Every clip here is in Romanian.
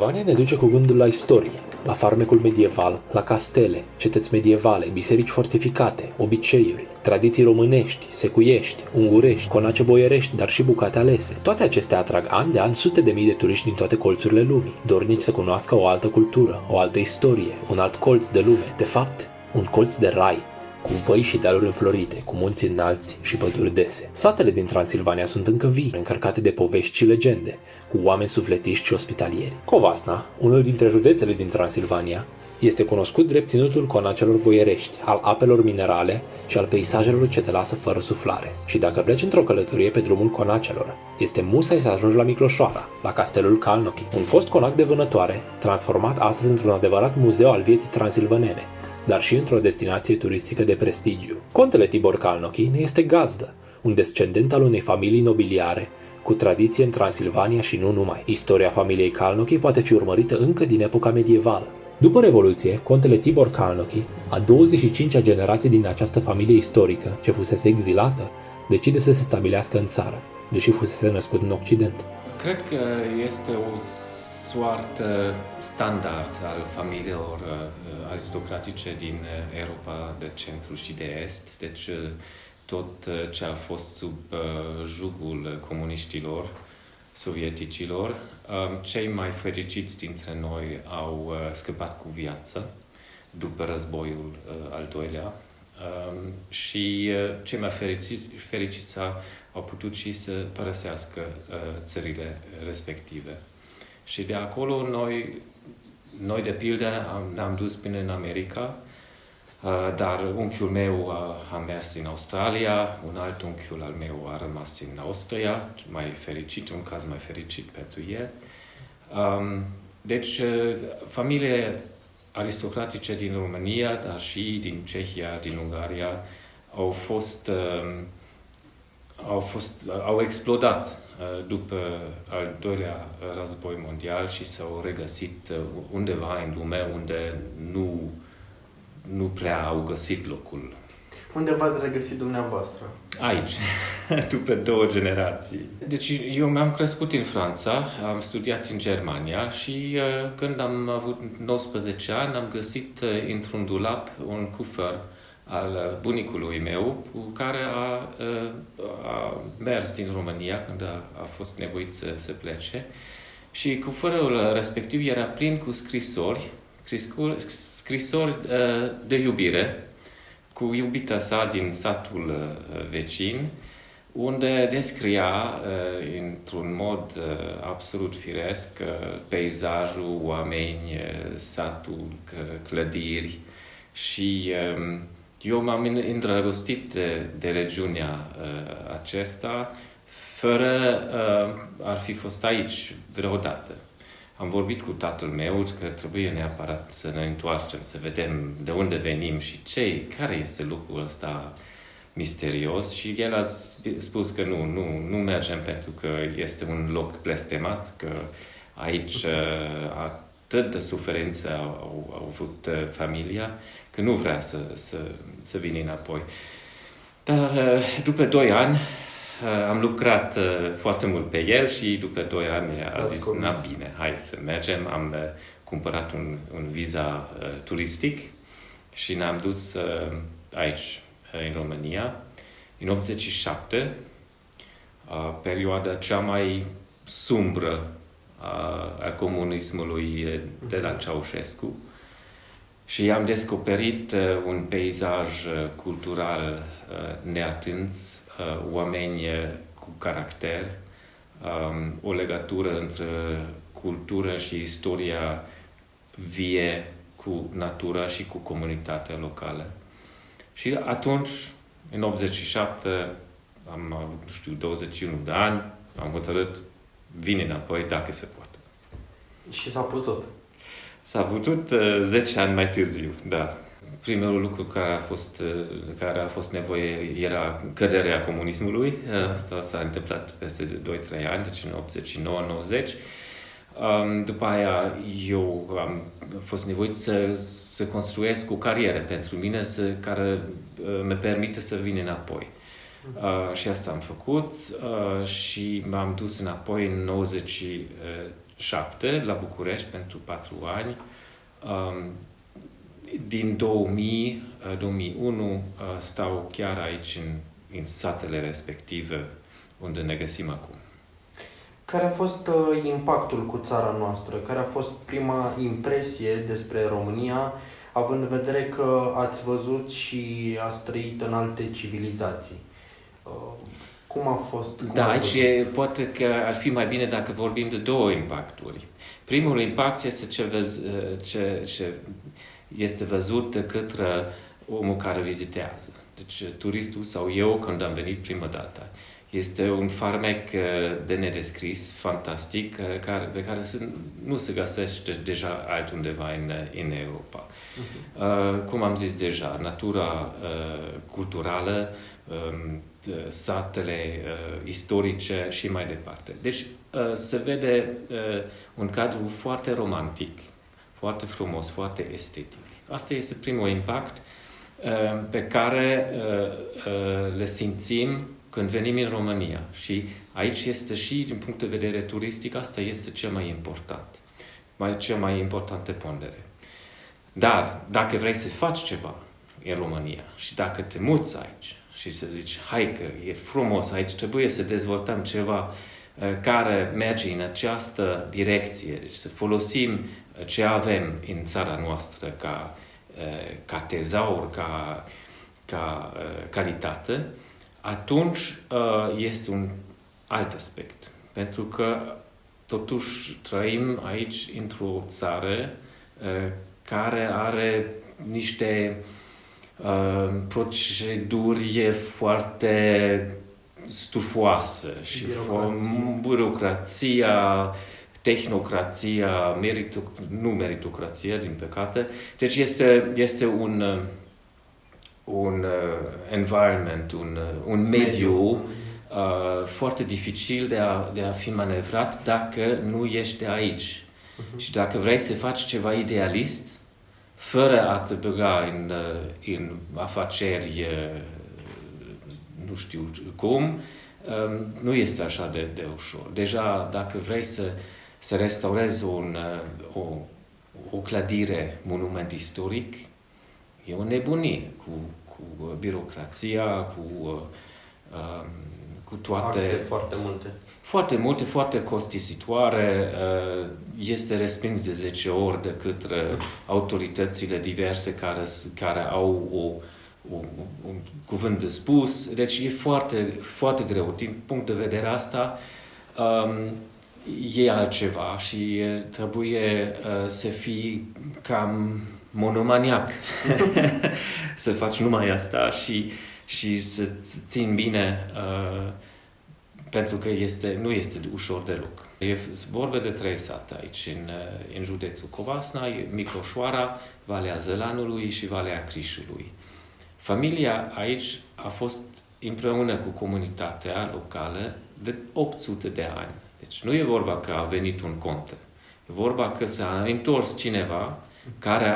Transilvania ne duce cu gândul la istorie, la farmecul medieval, la castele, cetăți medievale, biserici fortificate, obiceiuri, tradiții românești, secuiești, ungurești, conace boierești, dar și bucate alese. Toate acestea atrag an de an sute de mii de turiști din toate colțurile lumii, dornici să cunoască o altă cultură, o altă istorie, un alt colț de lume, de fapt, un colț de rai, cu văi și dealuri înflorite, cu munți înalți și păduri dese. Satele din Transilvania sunt încă vii, încărcate de povești și legende, cu oameni sufletiști și ospitalieri. Covasna, unul dintre județele din Transilvania, este cunoscut drept ținutul conacelor boierești, al apelor minerale și al peisajelor ce te lasă fără suflare. Și dacă pleci într-o călătorie pe drumul conacelor, este musai să ajungi la Micloșoara, la castelul Calnochi, un fost conac de vânătoare, transformat astăzi într-un adevărat muzeu al vieții transilvanene, dar și într-o destinație turistică de prestigiu. Contele Tibor Calnochi ne este gazdă, un descendent al unei familii nobiliare, cu tradiție în Transilvania și nu numai. Istoria familiei Calnochi poate fi urmărită încă din epoca medievală. După Revoluție, contele Tibor Calnochi, a 25-a generație din această familie istorică, ce fusese exilată, decide să se stabilească în țară, deși fusese născut în Occident. Cred că este o soartă standard al familiilor aristocratice din Europa de centru și de est, deci tot ce a fost sub jugul comuniștilor, sovieticilor, cei mai fericiți dintre noi au scăpat cu viață după războiul al doilea și cei mai fericiți au putut și să părăsească țările respective. Și de acolo noi de pildă ne-am dus până în America, dar unchiul meu a mers în Australia, un alt unchiul al meu a rămas în Austria, mai fericit, un caz mai fericit pentru el. Deci, familiile aristocratice din România, dar și din Cehia, din Ungaria, au explodat după al doilea război mondial și s-au regăsit undeva în lume unde nu prea au găsit locul. Unde v-ați regăsit dumneavoastră? Aici, după 2 generații. Deci eu mi-am crescut în Franța, am studiat în Germania și când am avut 19 ani am găsit într-un dulap un cufăr al bunicului meu, cu care a mers din România când a fost nevoit să plece. Și cufărul respectiv era plin cu scrisori de iubire, cu iubita sa din satul vecin, unde descria într-un mod absolut firesc peisajul, oameni, satul, clădiri și eu m-am îndrăgostit de regiunea acesta fără ar fi fost aici vreodată. Am vorbit cu tatăl meu că trebuie neapărat să ne întoarcem, să vedem de unde venim și care este lucrul ăsta misterios și el a spus că nu mergem pentru că este un loc blestemat, că aici atât de suferință au avut familia, că nu vrea să vină înapoi. Dar după 2 ani am lucrat foarte mult pe el și după 2 ani a zis, bine, hai să mergem. Am cumpărat un viza turistic și ne-am dus aici, în România, în 87, perioada cea mai sumbră a comunismului de la Ceaușescu. Și am descoperit un peisaj cultural neatins, oameni cu caracter, o legătură între cultură și istoria vie cu natura și cu comunitatea locală. Și atunci, în 87, am avut, 21 de ani, am hotărât, vin înapoi dacă se poate. Și s-a putut. S-a putut 10 ani mai târziu, da. Primul lucru care a fost nevoie era căderea comunismului. Asta s-a întâmplat peste 2-3 ani, deci în 89-90. După aia eu am fost nevoit să construiesc o carieră pentru mine care mă permite să vin înapoi. Și asta am făcut și m-am dus înapoi în 90 2007 la București pentru 4 ani. Din 2001 stau chiar aici în satele respective unde ne găsim acum. Care a fost impactul cu țara noastră? Care a fost prima impresie despre România, având în vedere că ați văzut și ați trăit în alte civilizații? Cum a fost? Aici poate că ar fi mai bine dacă vorbim de 2 impacturi. Primul impact este ce este văzut de către omul care vizitează. Deci turistul sau eu, când am venit prima dată. Este un farmec de nedescris, fantastic, pe care nu se găsește deja altundeva în Europa. Cum am zis deja, natura culturală, satele istorice și mai departe. Deci se vede un cadru foarte romantic, foarte frumos, foarte estetic. Asta este primul impact pe care le simțim când venim în România. Și aici este și, din punct de vedere turistic, asta este cel mai important. Cea mai importantă pondere. Dar, dacă vrei să faci ceva în România și dacă te muți aici și să zici, hai că e frumos aici, trebuie să dezvoltăm ceva care merge în această direcție, deci să folosim ce avem în țara noastră ca tezaur, ca calitate, atunci este un alt aspect. Pentru că totuși trăim aici într-o țară care are niște proceduri foarte stufoase și birocrația, tehnocrația, nu meritocrația, din păcate. Deci este un environment, un mediu foarte dificil de a fi manevrat dacă nu ești de aici. Și dacă vrei să faci ceva idealist, fără a te băga în afaceri, nu știu cum, nu este așa de ușor. Deja, dacă vrei să restaurezi o clădire, monument istoric, e o nebunie cu birocrația, cu toate... Foarte multe. Foarte multe, foarte costisitoare, este respins de 10 ori de către autoritățile diverse care au un cuvânt de spus. Deci e foarte, foarte greu. Din punct de vedere asta, e altceva și trebuie să fii cam monomaniac. Să faci numai asta și să ții bine, pentru că nu este ușor deloc. E vorba de 3 sate aici, în județul Covasna, Microșoara, Valea Zălanului și Valea Crișului. Familia aici a fost împreună cu comunitatea locală de 800 de ani. Deci nu e vorba că a venit un conte. E vorba că s-a întors cineva care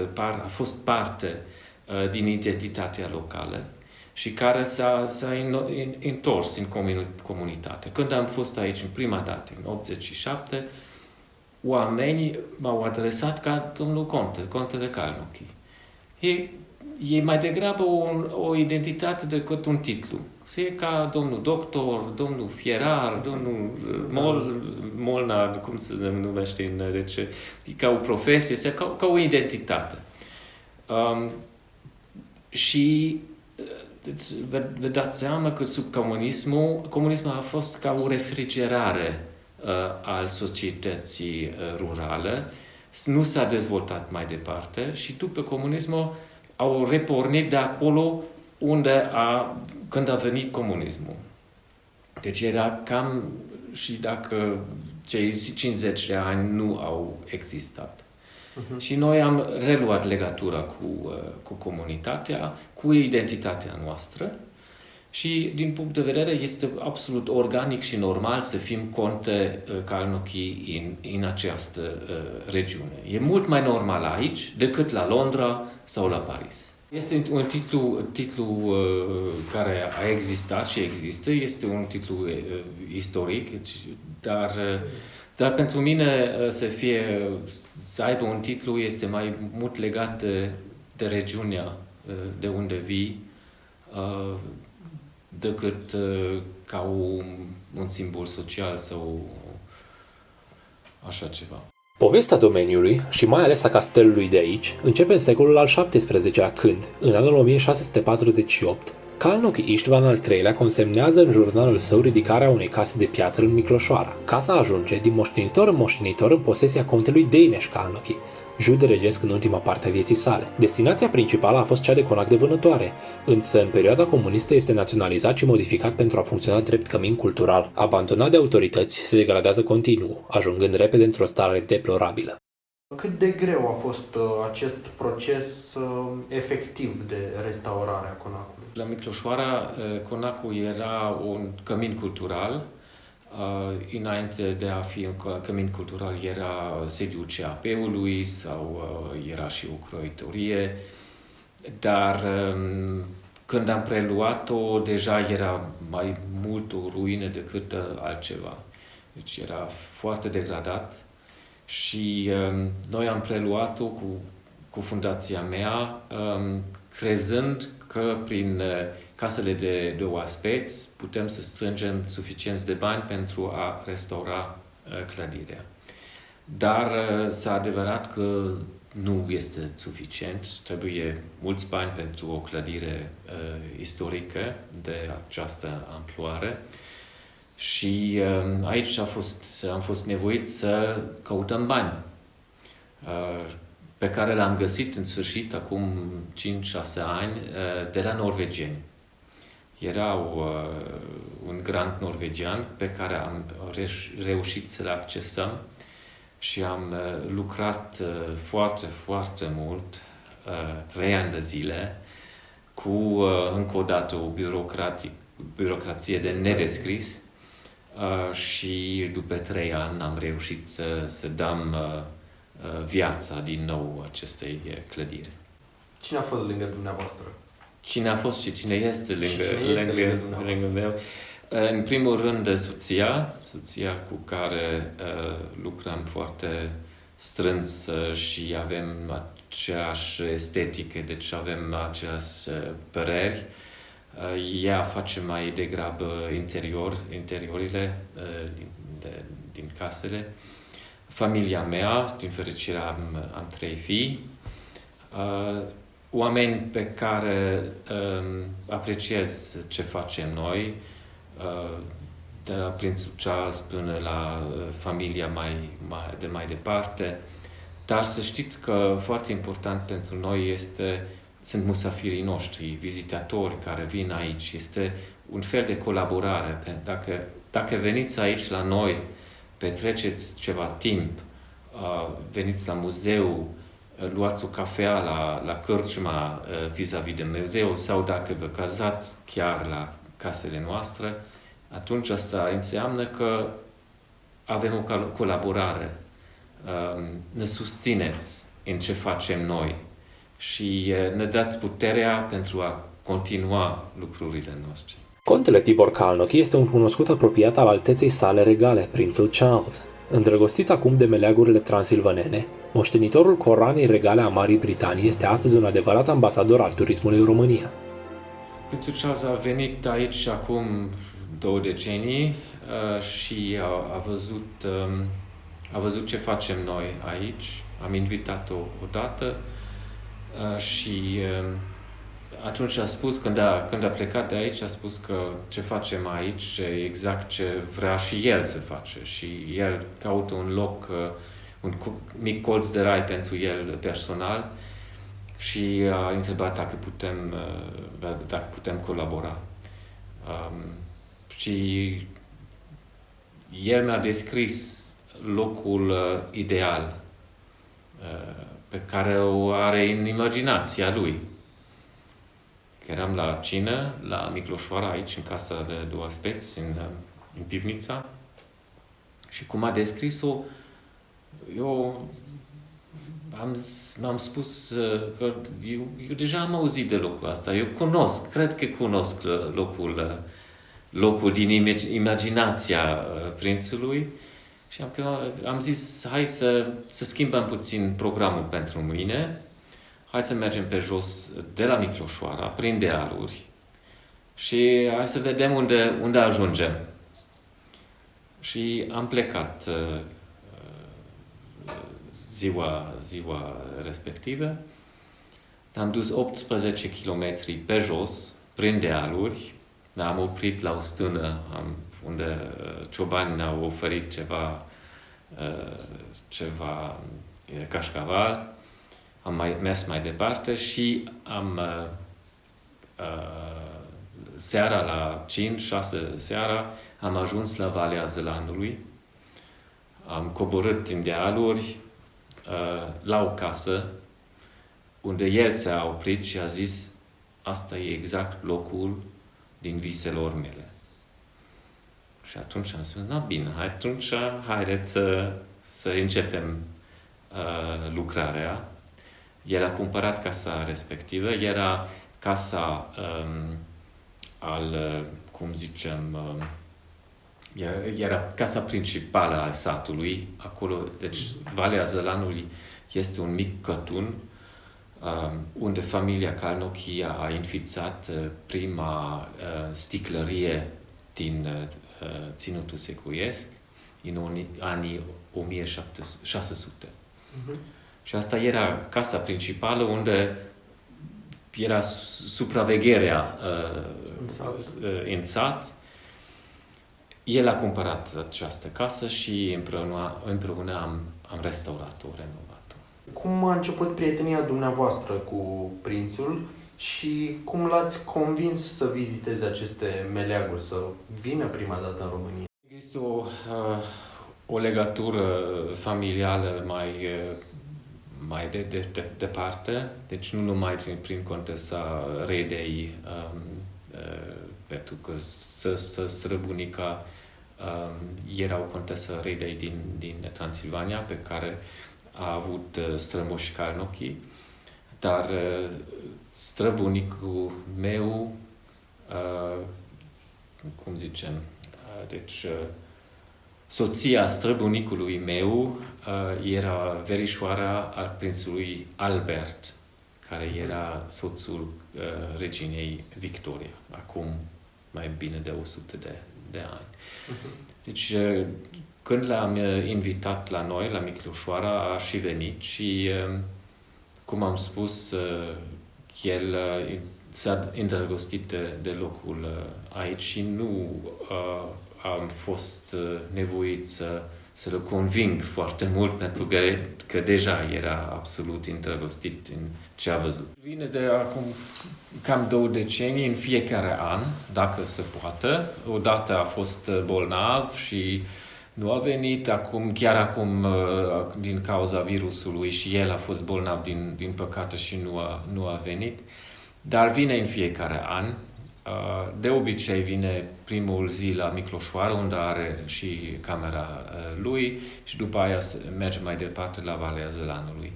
a fost parte din identitatea locală și care s-a întors în comunitate. Când am fost aici în prima dată, în 87, oamenii m-au adresat ca domnul Contele Calnochi. E mai degrabă o identitate decât un titlu. E ca domnul doctor, domnul fierar, domnul molnar, cum se numește, deci, e ca o profesie, ca o identitate. Și vă dați seama că sub comunismul a fost ca o refrigerare al societății rurale, nu s-a dezvoltat mai departe și după comunismul au repornit de acolo când a venit comunismul. Deci era cam, și dacă cei 50 de ani nu au existat. Și noi am reluat legătura cu comunitatea, cu identitatea noastră și, din punct de vedere, este absolut organic și normal să fim Conte Calnochi în această regiune. E mult mai normal aici decât la Londra sau la Paris. Este un titlu care a existat și există, este un titlu istoric, dar Dar pentru mine să aibă un titlu este mai mult legat de regiunea de unde vii, decât ca un simbol social sau așa ceva. Povestea domeniului, și mai ales a castelului de aici, începe în secolul al XVII-lea când, în anul 1648, Calnochi Istvan al III-lea consemnează în jurnalul său ridicarea unei case de piatră în Micloșoara. Casa ajunge din moștenitor în moștenitor în posesia contelui Deineș Calnochi, jude regesc în ultima parte a vieții sale. Destinația principală a fost cea de conac de vânătoare, însă în perioada comunistă este naționalizat și modificat pentru a funcționa drept cămin cultural. Abandonat de autorități, se degradează continuu, ajungând repede într-o stare deplorabilă. Cât de greu a fost acest proces efectiv de restaurare a conacului? La Micloșoara, conacul era un cămin cultural. Înainte de a fi un cămin cultural era sediul CAP-ului sau era și o croitorie, dar când am preluat-o deja era mai mult o ruină decât altceva. Deci era foarte degradat și noi am preluat-o cu fundația mea, crezând că prin casele de oaspeți putem să strângem suficienți de bani pentru a restaura clădirea. Dar s-a adevărat că nu este suficient, trebuie mulți bani pentru o clădire istorică de această amploare și aici am fost nevoit să căutăm bani pe care l-am găsit în sfârșit acum 5-6 ani de la norvegieni. Era un grant norvegian pe care am reușit să-l accesăm și am lucrat foarte, foarte mult, 3 ani de zile, cu încă o dată o birocrație de nedescris și după 3 ani am reușit să dăm viața din nou acestei clădiri. Cine a fost lângă dumneavoastră? Cine a fost și cine este lângă meu? În primul rând, soția cu care lucrăm foarte strâns și avem aceeași estetică, deci avem aceleași păreri. Ea face mai degrabă interiorile din casele. Familia mea, din fericire am 3 fii. Oameni pe care apreciez ce facem noi, de la Prințul Charles până la familia mai departe. Dar să știți că foarte important pentru noi sunt musafirii noștri, vizitatori care vin aici. Este un fel de colaborare. Dacă veniți aici la noi, petreceți ceva timp, veniți la muzeu, luați o cafea la cărciuma vis-a-vis de muzeu sau dacă vă cazați chiar la casele noastre, atunci asta înseamnă că avem o colaborare. Ne susțineți în ce facem noi și ne dați puterea pentru a continua lucrurile noastre. Contele Tibor Calnochi este un cunoscut apropiat al alteței sale regale, Prințul Charles. Îndrăgostit acum de meleagurile transilvanene, moștenitorul coroanei regale a Marii Britanii este astăzi un adevărat ambasador al turismului în România. Prințul Charles a venit aici acum 2 decenii și a văzut ce facem noi aici. Am invitat-o odată și atunci a spus, când a plecat de aici, a spus că ce facem aici e exact ce vrea și el să face. Și el caută un loc, un mic colț de rai pentru el personal și a întrebat dacă putem colabora. Și el mi-a descris locul ideal pe care o are în imaginația lui. Eram la cină, la Micloșoara, aici, în casa de oaspeți, în pivnița. Și cum a descris-o, eu am spus că eu deja am auzit de locul ăsta. Eu cred că cunosc locul din imaginația prințului. Și am zis, hai să schimbăm puțin programul pentru mâine, hai să mergem pe jos de la Micloșoara, prin dealuri și hai să vedem unde ajungem. Și am plecat ziua respectivă. Am dus 18 km pe jos, prin dealuri. Am oprit la o stână unde ciobanii ne-au oferit ceva cașcaval. Am mers mai departe și seara la 5-6 seara am ajuns la Valea Zălanului. Am coborât din dealuri la o casă unde el s-a oprit și a zis, asta e exact locul din viselor mele. Și atunci am spus, bine, atunci haideți să începem lucrarea. El a cumpărat casa respectivă, era casa era casa principală al satului, acolo, deci Valea Zălanului este un mic cătun unde familia Calnochi a înființat prima sticlărie din Ținutul Secuiesc în anii 1600. Și asta era casa principală unde era supravegherea în sat. El a cumpărat această casă și împreună am restaurat-o, renovat-o. Cum a început prietenia dumneavoastră cu prințul și cum l-ați convins să viziteze aceste meleaguri, să vină prima dată în România? Există o legătură familială mai departe, deci nu numai prin contesa Redei, pentru că străbunica era o contesă Redei din Transilvania, pe care a avut strămoși Calnochi, dar străbunicul meu, deci soția străbunicului meu era verișoara al prințului Albert, care era soțul reginei Victoria, acum mai bine de 100 de ani. Deci, când l-am invitat la noi, la Micloșoara, a și venit și, cum am spus, el s-a îndrăgostit de locul aici și nu am fost nevoit să-l conving foarte mult, pentru că deja era absolut îndrăgostit în ce a văzut. Vine de acum cam 2 decenii, în fiecare an, dacă se poate. Odată a fost bolnav și nu a venit, chiar acum din cauza virusului și el a fost bolnav din păcate și nu a venit. Dar vine în fiecare an. De obicei vine primul zi la Micloșoară, unde are și camera lui și după aia merge mai departe la Valea Zălanului.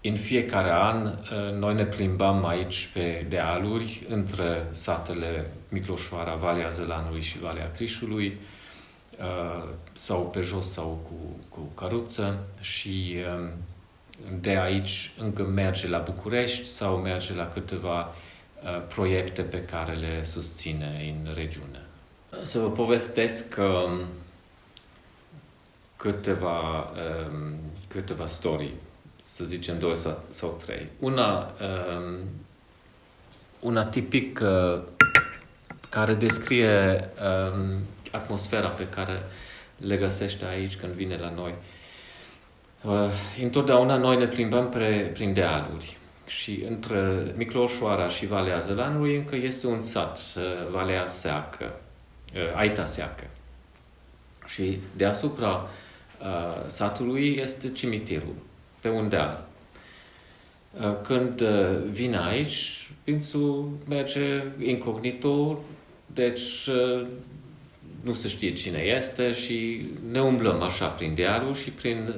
În fiecare an noi ne plimbăm aici pe dealuri între satele Micloșoara, Valea Zălanului și Valea Crișului, sau pe jos sau cu căruță și de aici încă merge la București sau merge la câteva proiecte pe care le susține în regiune. Să vă povestesc câteva storii, să zicem 2 sau 3. Una tipic care descrie atmosfera pe care le găsește aici când vine la noi. Întotdeauna noi ne plimbăm prin dealuri. Și între Micloșoara și Valea Zălanului încă este un sat, Valea Seacă, Aita Seacă. Și deasupra satului este cimitirul, pe un deal. Când vine aici, prințul merge incognito, deci nu se știe cine este și ne umblăm așa prin dealuri și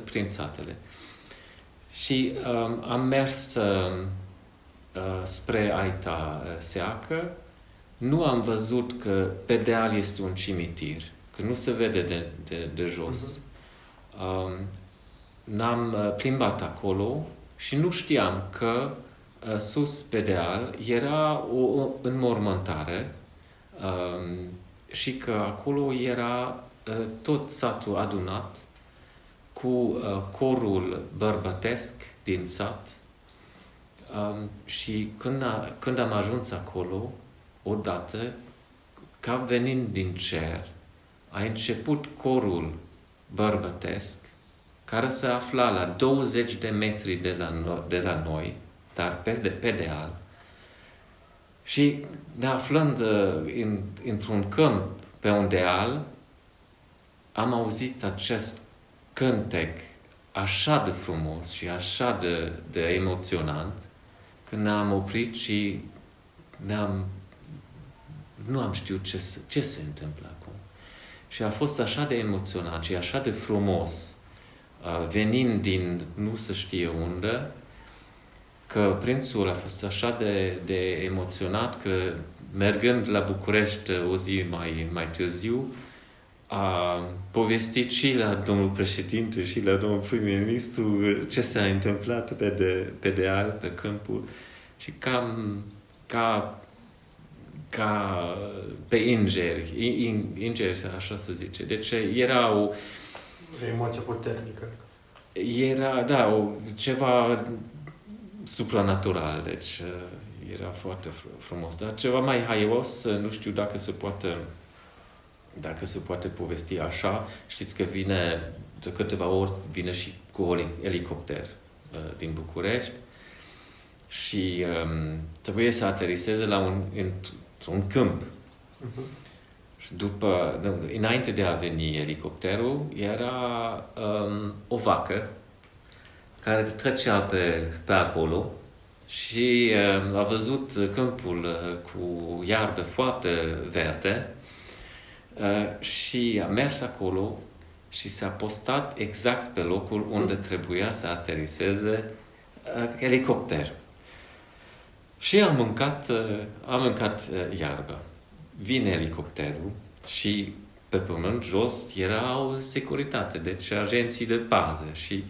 prin satele. Și am mers spre Aita Seacă. Nu am văzut că pe deal este un cimitir, că nu se vede de jos. Ne-am plimbat acolo și nu știam că sus pe deal era o înmormântare și că acolo era tot satul adunat cu corul bărbătesc din sat. Și când am ajuns acolo, odată, ca venind din cer, a început corul bărbătesc, care se afla la 20 de metri de la noi, dar pe deal. Și ne aflând într-un câmp pe un deal, am auzit acest cântec așa de frumos și așa de emoționant, că ne-am oprit și nu am știut ce se întâmplă acum. Și a fost așa de emoționant și așa de frumos, venind din nu se știe unde, că prințul a fost așa de emoționat că, mergând la București o zi mai târziu, a povestit și la domnul președinte și la domnul prim-ministru ce s-a întâmplat pe deal, pe câmpul, și ca pe ingeri, așa se zice. Deci era o emoție puternică. Era, ceva supranatural, deci era foarte frumos. Dar ceva mai haios, nu știu dacă se poate povesti așa. Știți că vine, de câteva ori, vine și cu elicopter din București și trebuie să ateriseze într-un câmp. Și înainte de a veni elicopterul, era o vacă care trecea pe acolo și a văzut câmpul cu iarbă foarte verde și a mers acolo și s-a postat exact pe locul unde trebuia să ateriseze elicopter. Și am mâncat iarbă. Vine elicopterul și pe pământ jos era o securitate, deci agenții de pază, și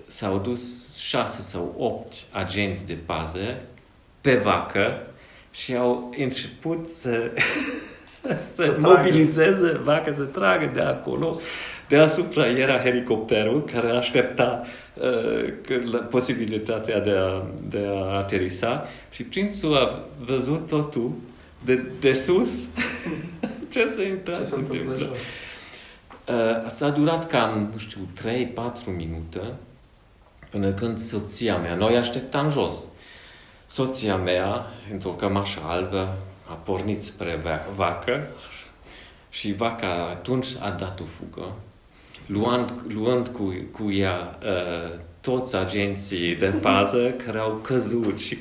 s-au dus 6 sau 8 agenți de pază pe vacă și au început să mobilizeze vaca, să tragă de acolo. Deasupra era helicopterul care aștepta posibilitatea de a aterisa și prințul a văzut totul de sus. Ce se întâmplă? S-a durat cam, 3-4 minute până când soția mea, noi așteptam jos. Soția mea, într-o cămașă albă, a pornit spre vacă și vaca atunci a dat o fugă, luând cu ea toți agenții de pază care au căzut și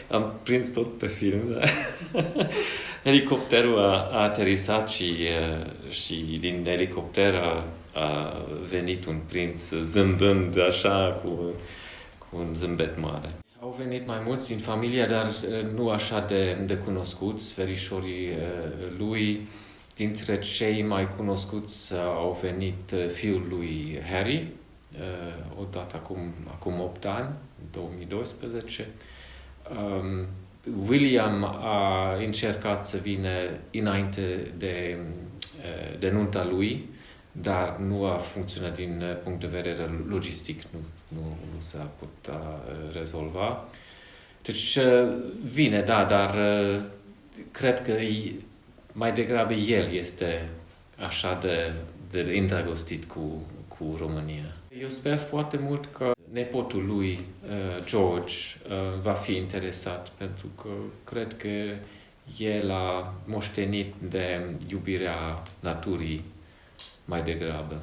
am prins tot pe film. Helicopterul a aterisat și din elicopter a venit un prinț zâmbând așa cu un zâmbet mare. Au venit mai mulți din familie, dar nu așa de cunoscuți, verișorii lui. Dintre cei mai cunoscuți au venit fiul lui Harry, odată acum 8 ani, 2012. William a încercat să vină înainte de nunta lui, dar nu a funcționat din punct de vedere logistic, nu s-a putut rezolva. Deci vine, dar cred că mai degrabă el este așa de îndrăgostit cu România. Eu sper foarte mult că nepotul lui, George, va fi interesat, pentru că cred că el a moștenit de iubirea naturii mai degrabă.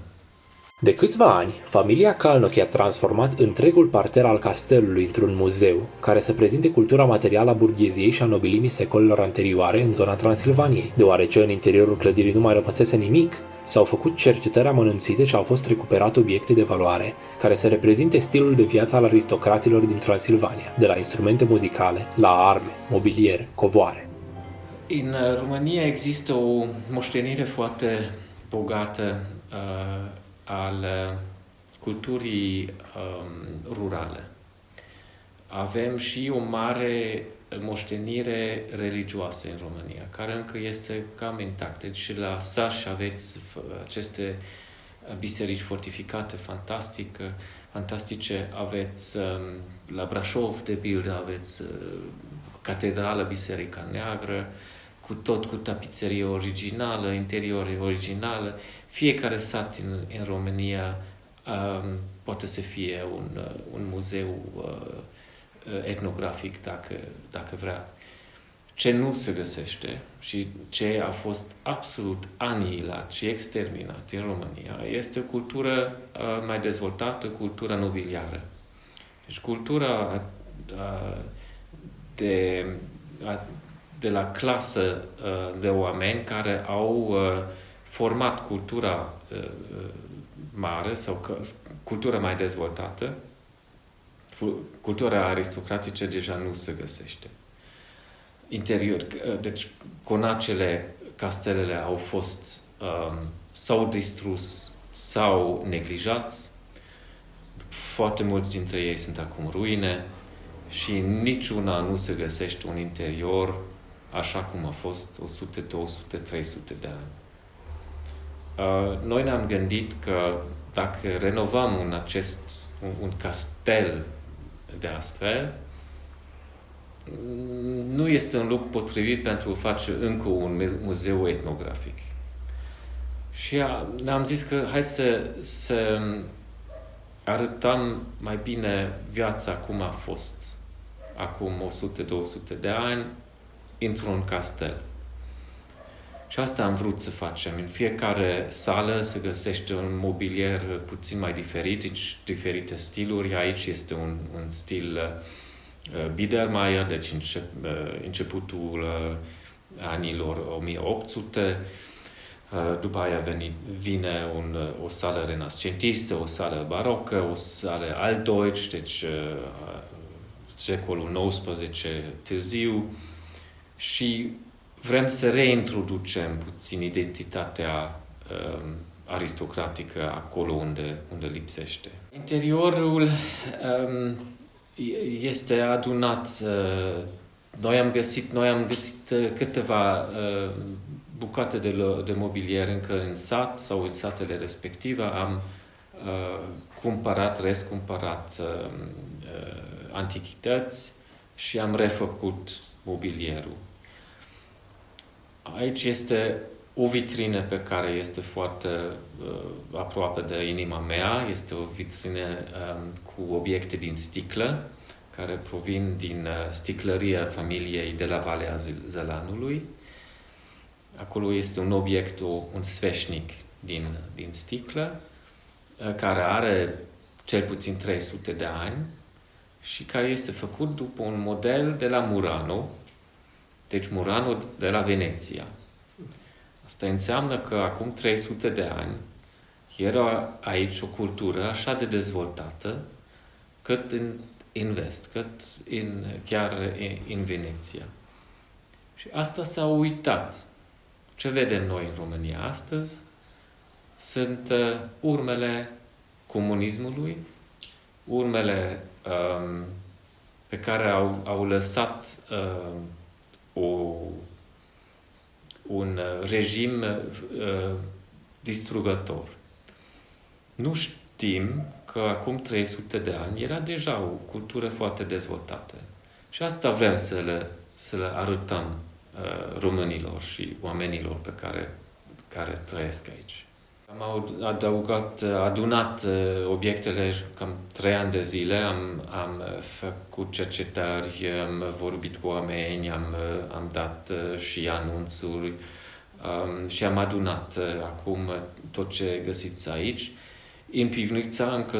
De câțiva ani, familia Kalnoky a transformat întregul parter al castelului într-un muzeu care să prezinte cultura materială a burgheziei și a nobilimii secolelor anterioare în zona Transilvaniei. Deoarece în interiorul clădirii nu mai rămăsese nimic, s-au făcut cercetări amănunțite și au fost recuperate obiecte de valoare care să reprezinte stilul de viață al aristocraților din Transilvania, de la instrumente muzicale la arme, mobilier, covoare. În România există o moștenire foarte bogată al culturii rurale. Avem și o mare moștenire religioasă în România, care încă este cam intactă. Deci la Saș aveți aceste biserici fortificate fantastice, aveți la Brașov, de pildă, aveți catedrală, Biserica Neagră, cu tapiserie originală, interior originală. Fiecare sat în România poate să fie un muzeu etnografic, dacă vrea. Ce nu se găsește și ce a fost absolut anihilat și exterminat în România este o cultură mai dezvoltată, cultura nobiliară. Deci cultura de la clasă de oameni care au format cultura mare sau cultura mai dezvoltată, cultura aristocratică deja nu se găsește. Interior, deci conacele, castelele au fost sau distrus sau neglijați. Foarte mulți dintre ei sunt acum ruine și niciuna nu se găsește un interior așa cum a fost 100, 200, 300 de ani. Noi ne-am gândit că dacă renovăm un castel de astfel, nu este un loc potrivit pentru a face încă un muzeu etnografic. Și ne-am zis că hai să arătăm mai bine viața cum a fost acum 100-200 de ani într-un castel. Și asta am vrut să facem. În fiecare sală se găsește un mobilier puțin mai diferit, deci diferite stiluri. Aici este un stil Biedermeier, deci începutul anilor 1800. După aia vine o sală renascentistă, o sală barocă, o sală altdeutsch, deci secolul XIX târziu. Și vrem să reintroducem puțin identitatea aristocratică acolo unde lipsește. Interiorul este adunat. Noi am găsit câteva bucate de mobilier încă în sat sau în satele respective. Am răscumpărat antichități și am refăcut mobilierul. Aici este o vitrină pe care este foarte aproape de inima mea. Este o vitrină cu obiecte din sticlă, care provin din sticlăria familiei de la Valea Zălanului. Acolo este un obiect, un sfeșnic din sticlă, care are cel puțin 300 de ani și care este făcut după un model de la Murano, deci Murano de la Veneția. Asta înseamnă că acum 300 de ani era aici o cultură așa de dezvoltată cât în vest, cât chiar în Veneția. Și asta s-a uitat. Ce vedem noi în România astăzi sunt urmele comunismului, urmele pe care au lăsat un regim distrugător. Nu știm că acum 300 de ani era deja o cultură foarte dezvoltată. Și asta vrem să le arătăm românilor și oamenilor pe care trăiesc aici. Am adunat obiectele cam 3 ani de zile, am făcut cercetări, am vorbit cu oameni, am dat și anunțuri și am adunat acum tot ce găsiți aici. În pivnița încă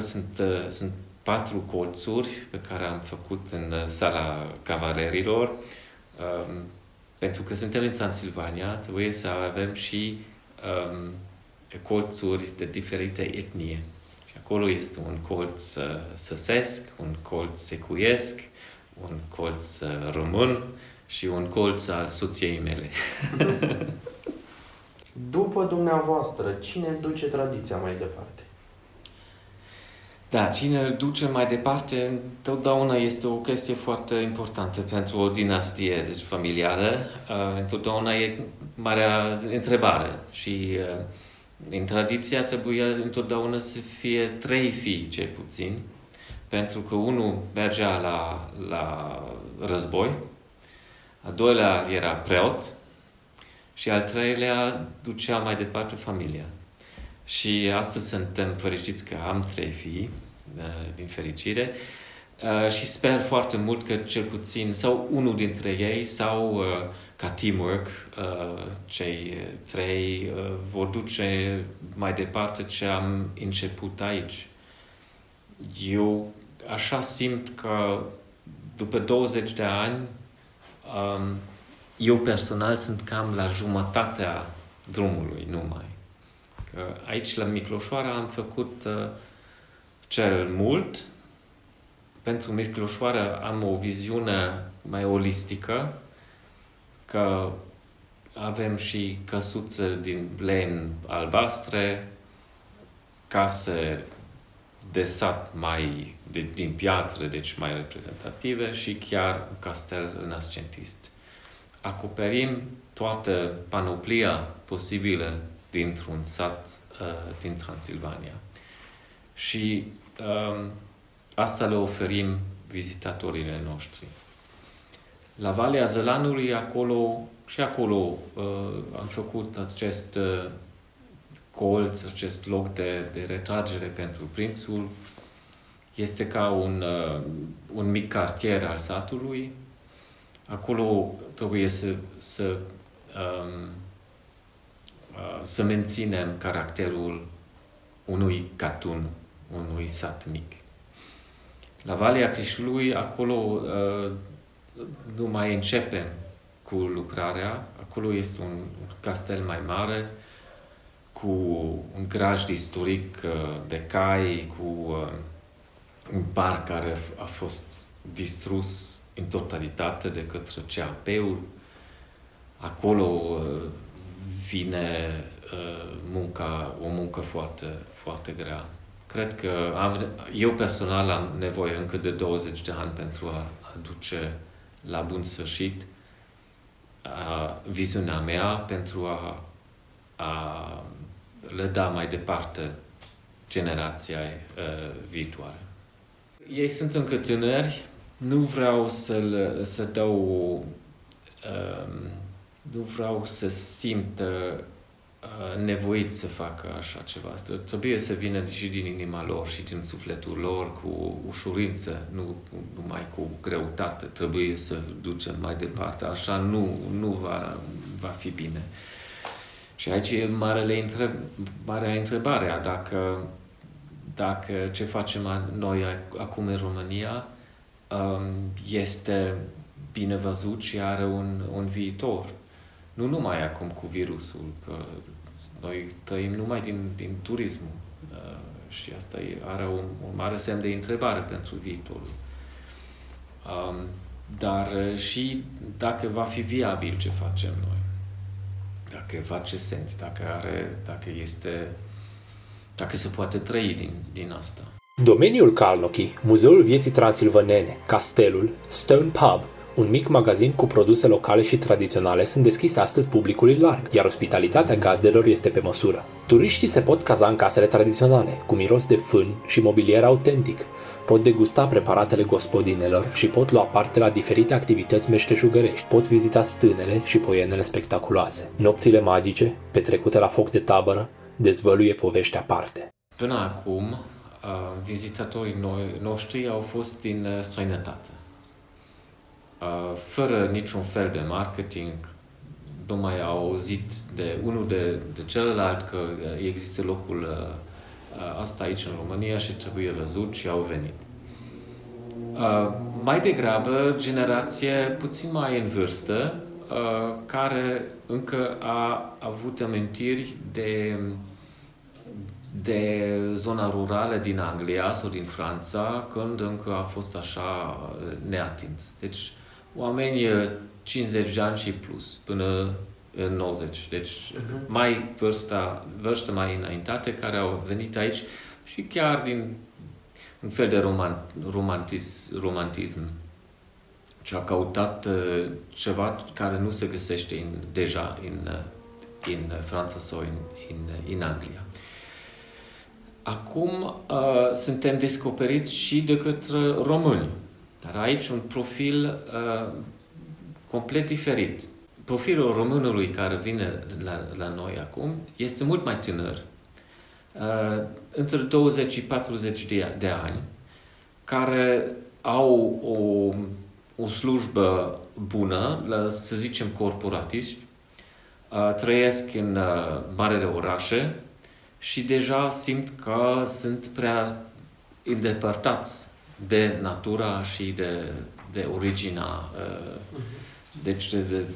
sunt 4 colțuri pe care am făcut în sala cavalerilor. Pentru că suntem în Transilvania, trebuie să avem și colțuri de diferite etnie. Și acolo este un colț săsesc, un colț secuiesc, un colț român și un colț al soției mele. După dumneavoastră, cine duce tradiția mai departe? Da, cine îl duce mai departe, întotdeauna este o chestie foarte importantă pentru o dinastie deci familială. Întotdeauna e marea întrebare și în tradiția trebuie întotdeauna să fie 3 fii, cel puțin, pentru că unul mergea la război, al doilea era preot și al treilea ducea mai departe familia. Și astăzi suntem fericiți că am 3 fii, din fericire, și sper foarte mult că cel puțin, sau unul dintre ei, sau ca teamwork, cei 3 vor duce mai departe ce am început aici. Eu așa simt că după 20 de ani, eu personal sunt cam la jumătatea drumului numai. Că aici la Micloșoara am făcut cel mult. Pentru Micloșoara am o viziune mai olistică, că avem și căsuțe din lemn albastre, case de sat din piatră, deci mai reprezentative, și chiar un castel renascentist. Acoperim toată panoplia posibilă dintr-un sat din Transilvania. Și asta le oferim vizitatorilor noștri. La Valea Zălanului, acolo am făcut acest colț, acest loc de retragere pentru prințul. Este ca un mic cartier al satului. Acolo trebuie să menținem caracterul unui catun, unui sat mic. La Valea Crișului, acolo nu mai începem cu lucrarea. Acolo este un castel mai mare, cu un grajd istoric de cai, cu un parc care a fost distrus în totalitate de către CAP-ul. Acolo vine o muncă foarte, foarte grea. Cred că eu personal am nevoie încă de 20 de ani pentru a duce la bun sfârșit viziunea mea, pentru a le da mai departe generația viitoare. Ei sunt încă tineri, nu vreau nu vreau să simtă nevoit să facă așa ceva. Trebuie să vină și din inima lor și din sufletul lor cu ușurință, nu numai cu greutate. Trebuie să ducem mai departe. Așa nu va fi bine. Și aici e marea întrebare, dacă ce facem noi acum în România este bine văzut și are un viitor. Nu numai acum cu virusul, că noi trăim numai din turismul și asta are un mare semn de întrebare pentru viitorul. Dar și dacă va fi viabil ce facem noi, dacă face sens, dacă se poate trăi din asta. Domeniul Kalnoky, Muzeul Vieții Transilvanene, Castelul, Stone Pub, un mic magazin cu produse locale și tradiționale sunt deschise astăzi publicului larg, iar ospitalitatea gazdelor este pe măsură. Turiștii se pot caza în casele tradiționale, cu miros de fân și mobilier autentic, pot degusta preparatele gospodinelor și pot lua parte la diferite activități meșteșugărești, pot vizita stânele și poienele spectaculoase. Nopțile magice, petrecute la foc de tabără, dezvăluie povești aparte. Până acum, vizitatorii noștri au fost din străinătate. Fără niciun fel de marketing, nu mai au auzit de unul de celălalt că există locul asta aici în România și trebuie văzut și au venit. Mai degrabă, generație puțin mai în vârstă, care încă a avut amintiri de zona rurală din Anglia sau din Franța, când încă a fost așa neatins. Deci, oameni 50 de ani și plus, până în 90. Deci mai vârstă mai înaintate care au venit aici și chiar din un fel de romantism și a căutat ceva care nu se găsește deja în Franța sau în Anglia. Acum suntem descoperiți și de către români, dar aici un profil complet diferit. Profilul românului care vine la noi acum este mult mai tânăr, între 20 și 40 de ani, care au o slujbă bună, să zicem corporatiști, trăiesc în marele orașe și deja simt că sunt prea îndepărtați de natura și de originea, deci de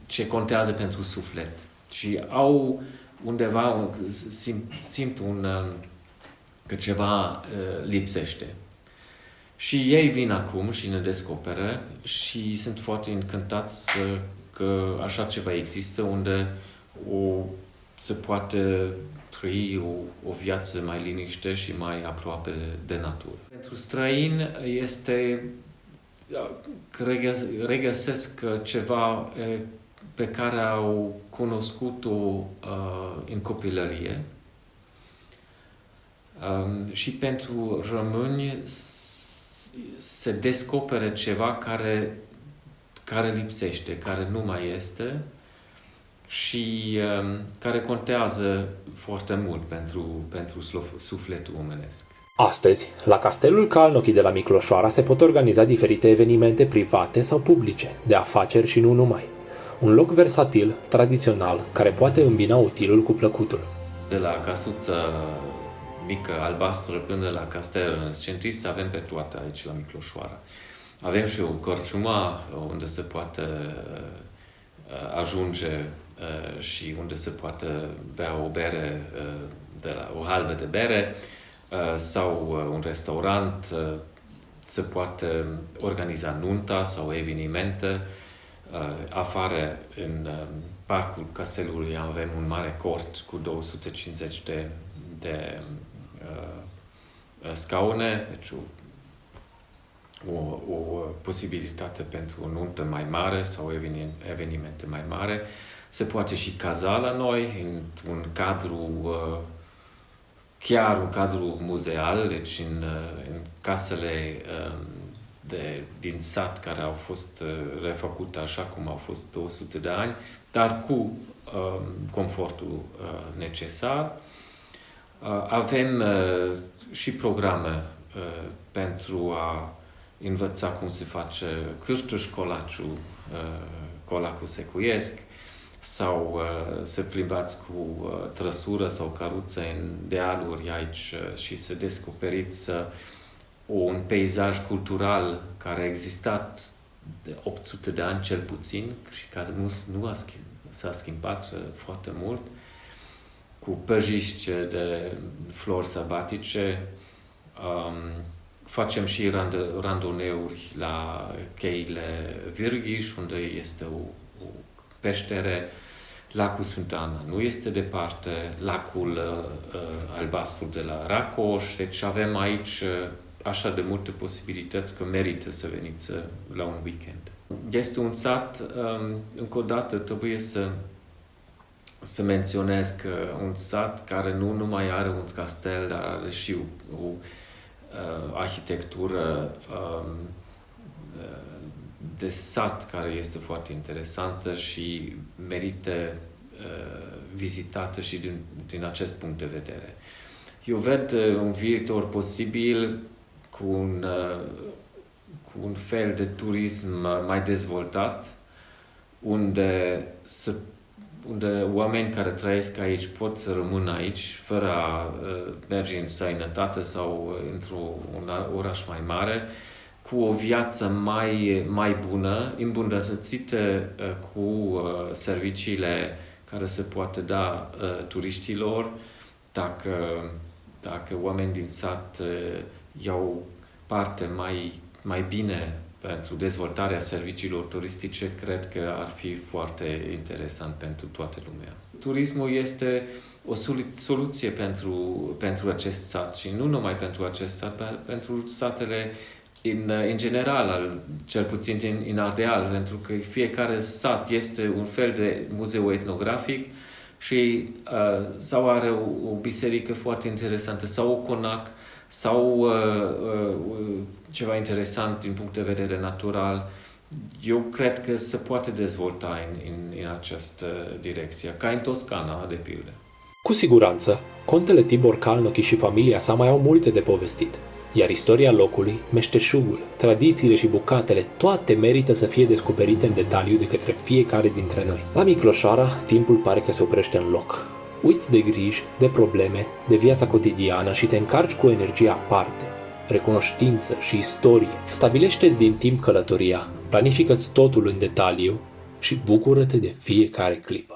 ce contează pentru suflet. Și au undeva, simt că ceva lipsește. Și ei vin acum și ne descoperă și sunt foarte încântați că așa ceva există unde se poate trăi o viață mai liniște și mai aproape de natură. Pentru străini este că regăsesc ceva pe care au cunoscut-o în copilărie și pentru români se descopere ceva care lipsește, care nu mai este și care contează foarte mult pentru sufletul omenesc. Astăzi, la Castelul Calnochi de la Micloșoara se pot organiza diferite evenimente private sau publice, de afaceri și nu numai. Un loc versatil, tradițional, care poate îmbina utilul cu plăcutul. De la casuța mică, albastră, până la castel centrist, avem pe toate aici la Micloșoara. Avem și o cărciuma unde se poate ajunge și unde se poate bea o bere, o halbă de bere, sau un restaurant, se poate organiza nunta sau evenimente. Afară, în parcul castelului, avem un mare cort cu 250 de scaune, deci o posibilitate pentru o nuntă mai mare sau evenimente mai mare. Se poate și caza la noi într-un cadru, chiar un cadru muzeal, deci în casele din sat care au fost refăcute așa cum au fost 200 de ani, dar cu confortul necesar. Avem și programe pentru a învăța cum se face cârtuș colacul secuiesc, sau să plimbați cu trăsură sau căruță în dealuri aici și să descoperiți un peisaj cultural care a existat de 800 de ani cel puțin și care nu s-a schimbat foarte mult, cu păjiști de flori sălbatice. Facem și randoneuri la cheile Virghiș, unde este o peștere. Lacul Sfânta Ana nu este departe, lacul albastru de la Racoș, deci avem aici așa de multe posibilități că merită să veniți la un weekend. Este un sat, încă o dată trebuie să menționez că un sat care nu numai are un castel, dar are și o arhitectură de sat care este foarte interesantă și merită vizitată și din acest punct de vedere. Eu ved un viitor posibil cu un fel de turism mai dezvoltat, unde oameni care trăiesc aici pot să rămână aici fără a merge în străinătate sau într-un oraș mai mare, cu o viață mai bună, îmbunătățită cu serviciile care se poate da turiștilor, dacă oameni din sat iau parte mai bine pentru dezvoltarea serviciilor turistice, cred că ar fi foarte interesant pentru toată lumea. Turismul este o soluție pentru acest sat și nu numai pentru acest sat, dar pentru satele în general, cel puțin în Ardeal, pentru că fiecare sat este un fel de muzeu etnografic și sau are o biserică foarte interesantă, sau o conac, sau ceva interesant din punct de vedere natural. Eu cred că se poate dezvolta în această direcție, ca în Toscana, de pildă. Cu siguranță, contele Tibor Calnochi și familia sa mai au multe de povestit, iar istoria locului, meșteșugul, tradițiile și bucatele, toate merită să fie descoperite în detaliu de către fiecare dintre noi. La Micloșoara, timpul pare că se oprește în loc. Uiți de griji, de probleme, de viața cotidiană și te încarci cu o energie aparte, recunoștință și istorie. Stabilește-ți din timp călătoria, planifică-ți totul în detaliu și bucură-te de fiecare clipă.